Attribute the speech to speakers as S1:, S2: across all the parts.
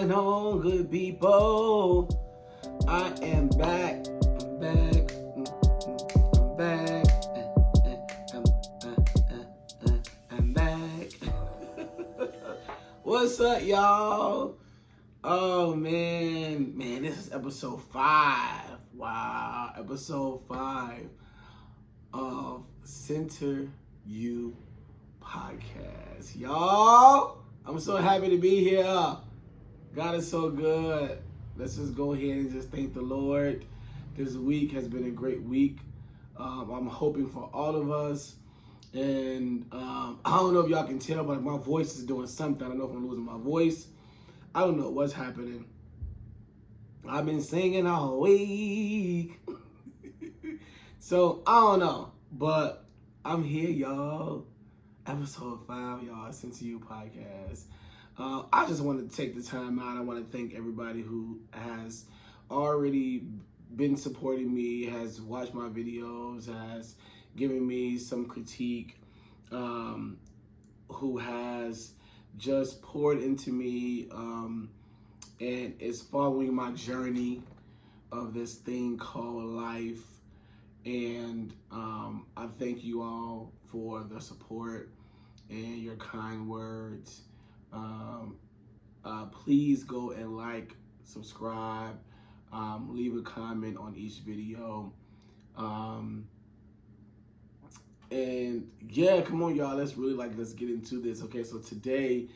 S1: going on, good people? I am back. I'm back. I'm back. I'm back. What's up, y'all? Oh man, this is episode 5. Wow, episode 5 of Center You Podcast, y'all. I'm so happy to be here. God is so good. Let's just go ahead and just thank the Lord. This week has been a great week. I'm hoping for all of us. And I don't know if y'all can tell, but my voice is doing something. I don't know if I'm losing my voice. I don't know what's happening. I've been singing all week. So I don't know. But I'm here, y'all. Episode 5, y'all, Center You Podcast. I just want to take the time out. I want to thank everybody who has already been supporting me, has watched my videos, has given me some critique, who has just poured into me, and is following my journey of this thing called life. And I thank you all for the support and your kind words. Please go and like, subscribe, leave a comment on each video. And yeah, come on, y'all. Let's get into this. Okay, so today,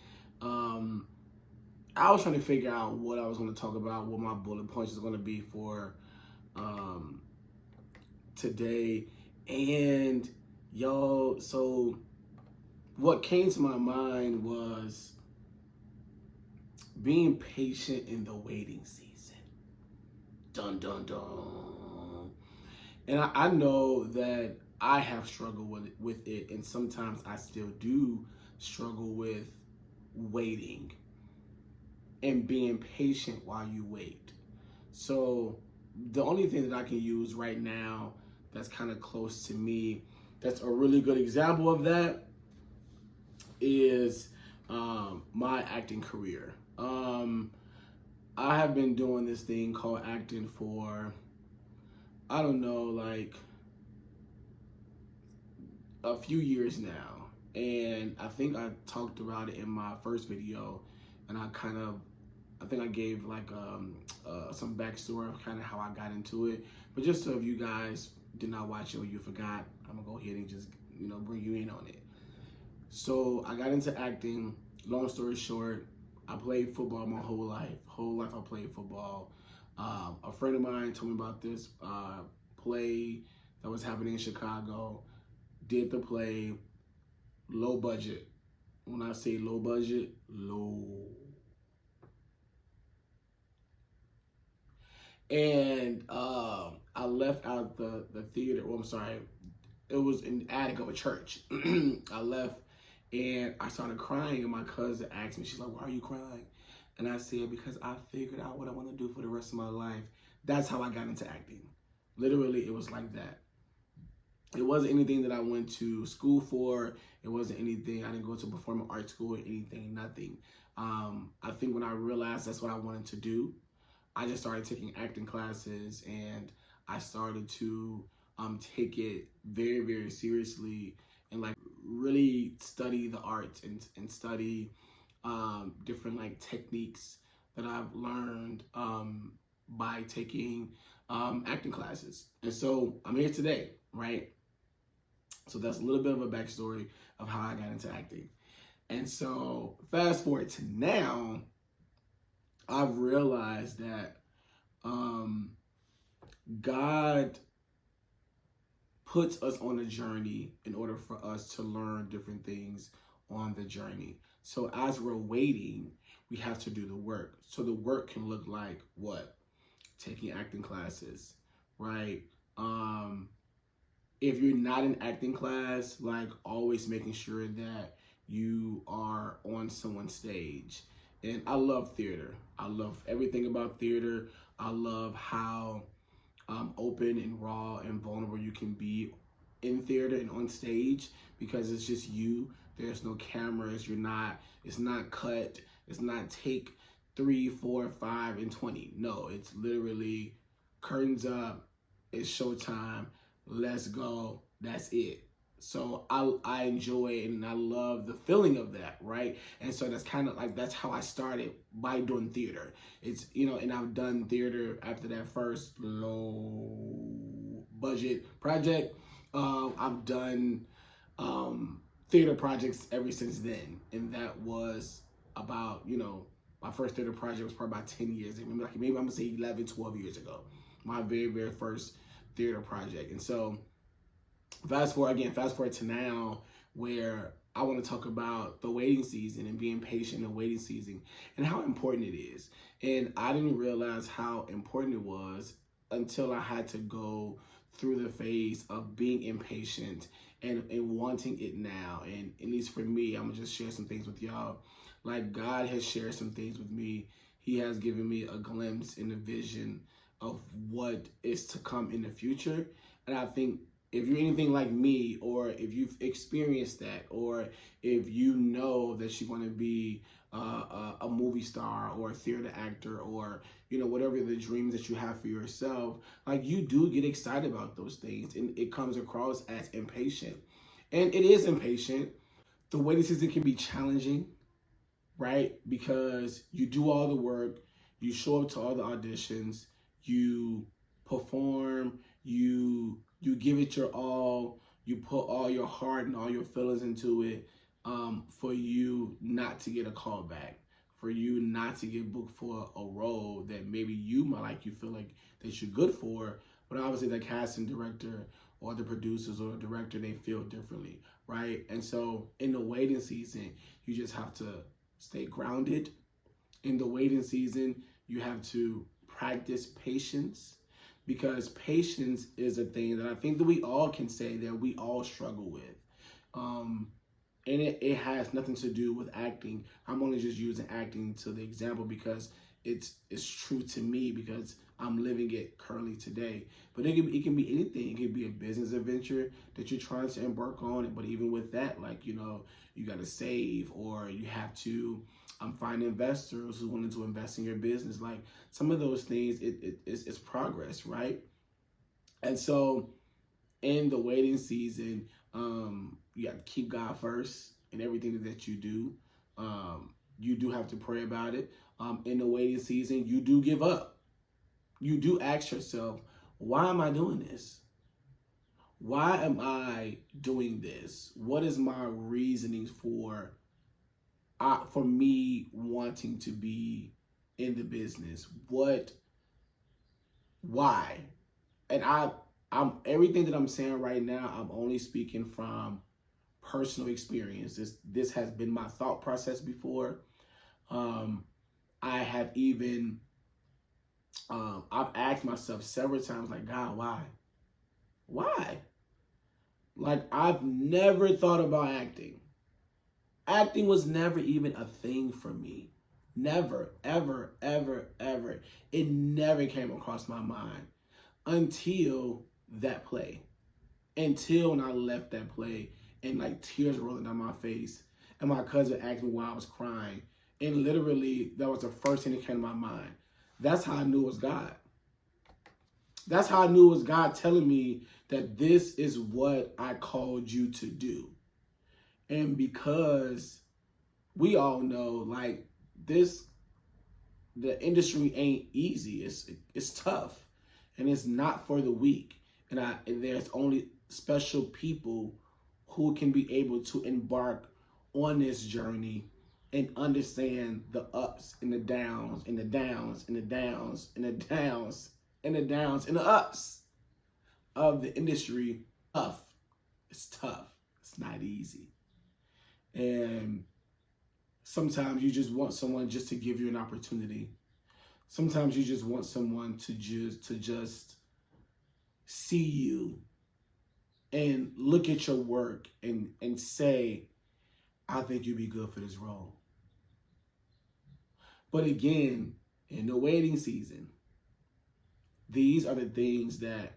S1: I was trying to figure out what I was going to talk about, what my bullet points is going to be for today. And y'all, so what came to my mind was being patient in the waiting season. Dun, dun, dun. And I know that I have struggled with it, and sometimes I still do struggle with waiting and being patient while you wait. So the only thing that I can use right now that's kind of close to me, that's a really good example of that, is my acting career. I have been doing this thing called acting for, I don't know, like a few years now. And I think I talked about it in my first video, and I think I gave like some backstory of kind of how I got into it. But just so if you guys did not watch it or you forgot, I'm gonna go ahead and just, bring you in on it. So I got into acting. Long story short, I played football my whole life. I played football. A friend of mine told me about this play that was happening in Chicago. Did the play, low budget. When I say low budget, low. And I left out the theater. Well, I'm sorry. It was in the attic of a church. I left and I started crying, and my cousin asked me, she's like, why are you crying? And I said, because I figured out what I want to do for the rest of my life. That's how I got into acting. Literally, it was like that. It wasn't anything that I went to school for. It wasn't anything, I didn't go to performing arts school or anything, nothing. I think when I realized that's what I wanted to do, I just started taking acting classes, and I started to take it very, very seriously, and like really study the arts and study different like techniques that I've learned by taking acting classes. And so I'm here today, right? So that's a little bit of a backstory of how I got into acting. And so fast forward to now, I've realized that God puts us on a journey in order for us to learn different things on the journey. So as we're waiting, we have to do the work. So the work can look like what? Taking acting classes, right? If you're not in acting class, like always making sure that you are on someone's stage. And I love theater. I love everything about theater. I love how open and raw and vulnerable you can be in theater and on stage, because it's just you. There's no cameras. It's not cut. It's not take. 3, 4, 5, and 20. No, it's literally curtains up, it's showtime, let's go, that's it. So I enjoy it and I love the feeling of that, right? And so that's kind of like, that's how I started, by doing theater. It's, and I've done theater after that first low budget project. I've done theater projects ever since then. And that was about, my first theater project was probably about 10 years ago. Maybe I'm gonna say 11, 12 years ago. My very, very first theater project. And so fast forward to now, where I want to talk about the waiting season and being patient in the waiting season and how important it is. And I didn't realize how important it was until I had to go through the phase of being impatient and wanting it now. And at least for me, I'm gonna just share some things with y'all. Like, God has shared some things with me. He has given me a glimpse and a vision of what is to come in the future. And I think if you're anything like me, or if you've experienced that, or if you know that you want to be a movie star or a theater actor, or whatever the dreams that you have for yourself, like, you do get excited about those things, and it comes across as impatient, and it is impatient. The waiting season can be challenging, right? Because you do all the work, you show up to all the auditions, you perform, you give it your all, you put all your heart and all your feelings into it, for you not to get a call back, for you not to get booked for a role that maybe you feel like that you're good for, but obviously the casting director or the producers or the director, they feel differently, right? And so in the waiting season, you just have to stay grounded. In the waiting season, you have to practice patience, because patience is a thing that I think that we all can say that we all struggle with. And it has nothing to do with acting. I'm only just using acting to the example because it's true to me, because I'm living it currently today. But it can be anything. It could be a business adventure that you're trying to embark on. But even with that, like, you got to save, or you have to find investors who wanted to invest in your business. Like, some of those things, it's progress, right? And so in the waiting season, you got to keep God first in everything that you do. You do have to pray about it. In the waiting season, you do give up. You do ask yourself, why am I doing this? Why am I doing this? What is my reasoning for me wanting to be in the business? Why? And I'm everything that I'm saying right now, I'm only speaking from personal experience. This has been my thought process before. I have even I've asked myself several times, like, God, why? Why? Like, I've never thought about acting. Acting was never even a thing for me. Never, ever, ever, ever. It never came across my mind until that play. Until when I left that play and like tears rolling down my face, and my cousin asked me why I was crying. And literally, that was the first thing that came to my mind. That's how I knew it was God. That's how I knew it was God telling me that this is what I called you to do. And because we all know, like, the industry ain't easy. It's tough, and it's not for the weak. And there's only special people who can be able to embark on this journey and understand the ups and the downs and the downs and the downs and the downs and the downs and the ups of the industry. Tough. It's tough. It's not easy. And sometimes you just want someone just to give you an opportunity. Sometimes you just want someone to just see you and look at your work and say, I think you'd be good for this role. But again, in the waiting season, these are the things that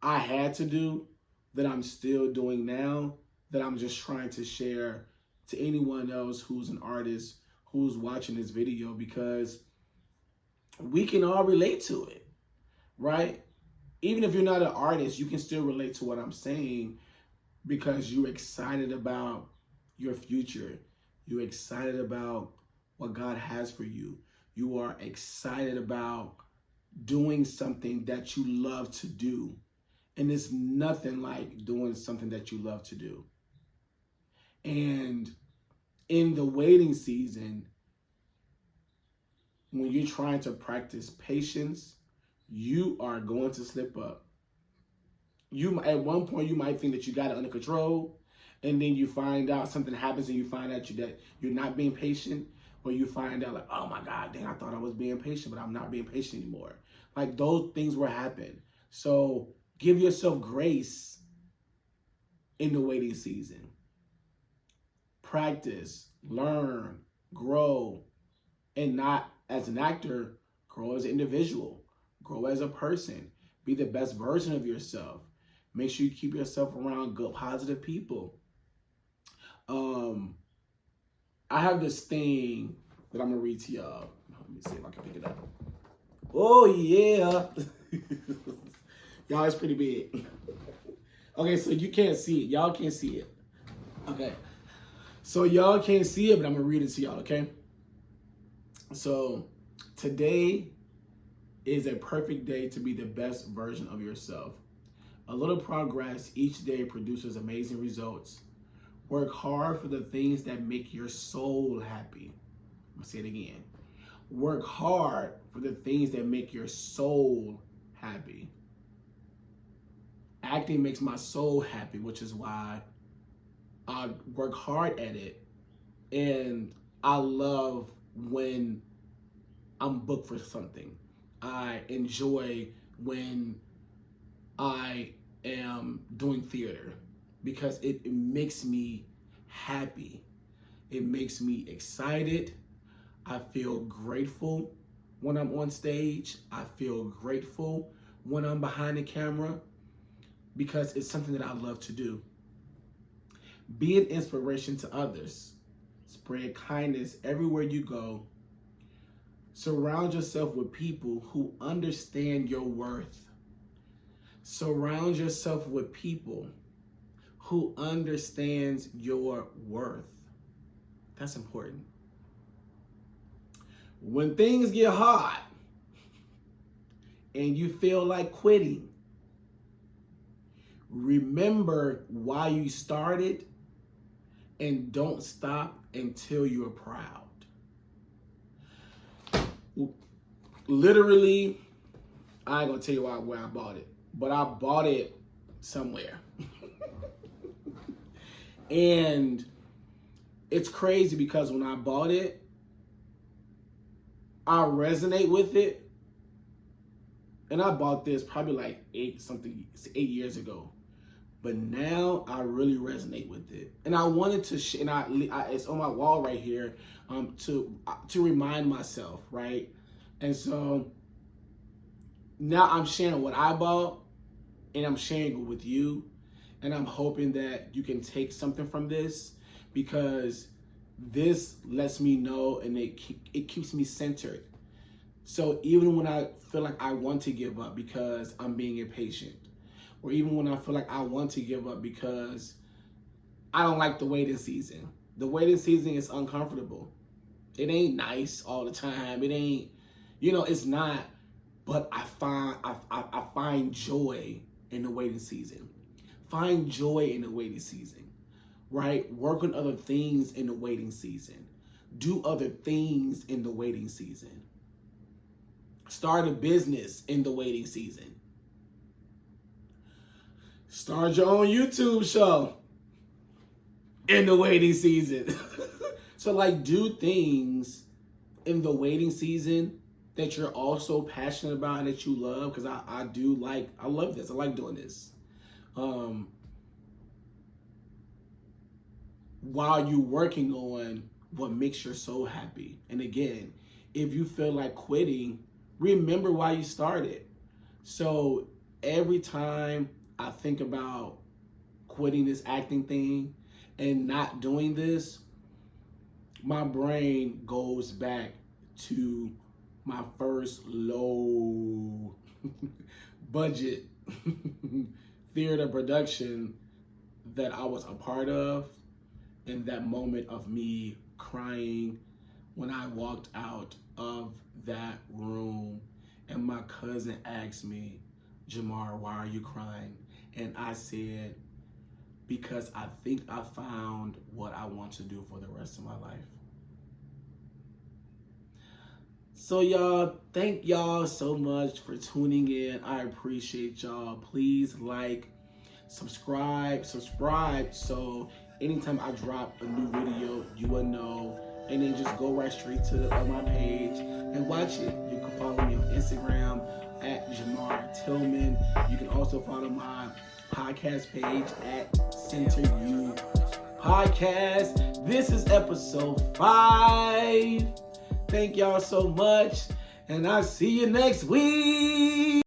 S1: I had to do, that I'm still doing now, that I'm just trying to share to anyone else who's an artist, who's watching this video, because we can all relate to it, right? Even if you're not an artist, you can still relate to what I'm saying, because you're excited about your future. You're excited about what God has for you. You are excited about doing something that you love to do. And it's nothing like doing something that you love to do. And in the waiting season, when you're trying to practice patience, you are going to slip up. You, at one point, you might think that you got it under control, and then you find out something happens, and you find out that you're not being patient, or you find out like, oh my God, dang, I thought I was being patient, but I'm not being patient anymore. Like, those things will happen. So give yourself grace in the waiting season. Practice, learn, grow, and not as an actor, grow as an individual, grow as a person, be the best version of yourself. Make sure you keep yourself around good, positive people. I have this thing that I'm gonna read to y'all. Let me see if I can pick it up. Oh yeah. Y'all, it's pretty big. Okay, so you can't see it. Y'all can't see it. Okay. So y'all can't see it, but I'm gonna read it to y'all, okay? So today is a perfect day to be the best version of yourself. A little progress each day produces amazing results. Work hard for the things that make your soul happy. I'm gonna say it again. Work hard for the things that make your soul happy. Acting makes my soul happy, which is why I work hard at it. And I love when I'm booked for something. I enjoy when I am doing theater, because it makes me happy. It makes me excited. I feel grateful when I'm on stage. I feel grateful when I'm behind the camera, because it's something that I love to do. Be an inspiration to others. Spread kindness everywhere you go. Surround yourself with people who understand your worth. Surround yourself with people who understands your worth. That's important. When things get hard and you feel like quitting, remember why you started, and don't stop until you're proud. Literally, I ain't gonna tell you where I bought it, but I bought it somewhere. And it's crazy, because when I bought it, I resonate with it. And I bought this probably like 8 years ago. But now I really resonate with it. And I wanted to, it's on my wall right here, to remind myself, right? And so now I'm sharing what I bought, and I'm sharing it with you. And I'm hoping that you can take something from this, because this lets me know, and it keeps me centered. So even when I feel like I want to give up because I'm being impatient, or even when I feel like I want to give up because I don't like the waiting season. The waiting season is uncomfortable. It ain't nice all the time. It ain't, it's not. But I find joy in the waiting season. Find joy in the waiting season, right? Work on other things in the waiting season. Do other things in the waiting season. Start a business in the waiting season. Start your own YouTube show in the waiting season. So do things in the waiting season that you're also passionate about and that you love, because I love this. I like doing this. While you're working on what makes your soul happy. And again, if you feel like quitting, remember why you started. So every time I think about quitting this acting thing and not doing this, my brain goes back to my first low budget theater production that I was a part of, and that moment of me crying when I walked out of that room and my cousin asked me, Jamarr, why are you crying? And I said, because I think I found what I want to do for the rest of my life. So y'all, thank y'all so much for tuning in. I appreciate y'all. Please like, subscribe, so anytime I drop a new video, you will know. And then just go right straight to my page and watch it. You can follow me on Instagram at Jamarr Tillman. You can also follow my podcast page at Center U Podcast. This is episode 5. Thank y'all so much, and I'll see you next week.